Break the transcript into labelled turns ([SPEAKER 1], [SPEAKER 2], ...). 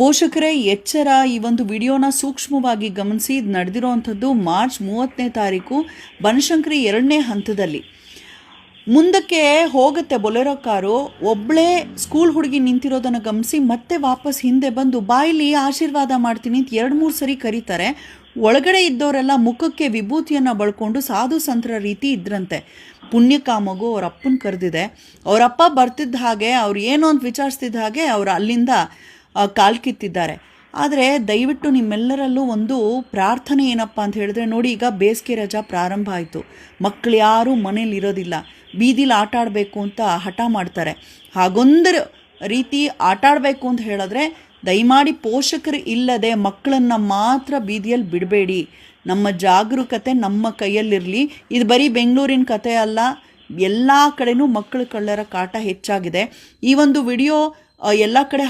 [SPEAKER 1] ಪೋಷಕರೇ ಎಚ್ಚರ. ಈ ಒಂದು ವಿಡಿಯೋನ ಸೂಕ್ಷ್ಮವಾಗಿ ಗಮನಿಸಿ. ಇದು ನಡೆದಿರೋವಂಥದ್ದು ಮಾರ್ಚ್ 30ನೇ ತಾರೀಕು ಬನಶಂಕರಿ 2ನೇ ಹಂತದಲ್ಲಿ. ಮುಂದಕ್ಕೆ ಹೋಗುತ್ತೆ ಬೊಲೆರೋ ಕಾರು. ಒಬ್ಬಳೇ ಸ್ಕೂಲ್ ಹುಡುಗಿ ನಿಂತಿರೋದನ್ನು ಗಮನಿಸಿ ಮತ್ತೆ ವಾಪಸ್ ಹಿಂದೆ ಬಂದು ಬಾಯಲ್ಲಿ ಆಶೀರ್ವಾದ ಮಾಡ್ತೀನಿ ಅಂತ 2-3 ಸರಿ ಕರೀತಾರೆ. ಒಳಗಡೆ ಇದ್ದವರೆಲ್ಲ ಮುಖಕ್ಕೆ ವಿಭೂತಿಯನ್ನು ಬಳ್ಕೊಂಡು ಸಾಧು ಸಂತರ ರೀತಿ ಇದ್ರಂತೆ. ಪುಣ್ಯಕಾಮಗು ಅವ್ರ ಅಪ್ಪನ ಕರೆದಿದೆ. ಅವರಪ್ಪ ಬರ್ತಿದ್ದ ಹಾಗೆ ಅವ್ರು ಏನು ಅಂತ ವಿಚಾರಿಸ್ತಿದ್ದ ಹಾಗೆ ಅವ್ರು ಅಲ್ಲಿಂದ ಕಾಲ್ಕಿತ್ತಿದ್ದಾರೆ. ಆದರೆ ದಯವಿಟ್ಟು ನಿಮ್ಮೆಲ್ಲರಲ್ಲೂ ಒಂದು ಪ್ರಾರ್ಥನೆ ಏನಪ್ಪ ಅಂತ ಹೇಳಿದ್ರೆ, ನೋಡಿ ಈಗ ಬೇಸಿಗೆ ರಜಾ ಪ್ರಾರಂಭ ಆಯಿತು. ಮಕ್ಕಳು ಯಾರೂ ಮನೇಲಿ ಇರೋದಿಲ್ಲ, ಬೀದಿಲಿ ಆಟ ಆಡಬೇಕು ಅಂತ ಹಠ ಮಾಡ್ತಾರೆ. ಹಾಗೊಂದು ರೀತಿ ಆಟ ಆಡಬೇಕು ಅಂತ ಹೇಳಿದ್ರೆ ದಯಮಾಡಿ ಪೋಷಕರು ಇಲ್ಲದೆ ಮಕ್ಕಳನ್ನು ಮಾತ್ರ ಬೀದಿಯಲ್ಲಿ ಬಿಡಬೇಡಿ. ನಮ್ಮ ಜಾಗರೂಕತೆ ನಮ್ಮ ಕೈಯಲ್ಲಿರಲಿ. ಇದು ಬರೀ ಬೆಂಗಳೂರಿನ ಕತೆ ಅಲ್ಲ, ಎಲ್ಲ ಕಡೆನೂ ಮಕ್ಕಳ ಕಳ್ಳರ ಕಾಟ ಹೆಚ್ಚಾಗಿದೆ. ಈ ಒಂದು ವಿಡಿಯೋ ಎಲ್ಲ ಕಡೆ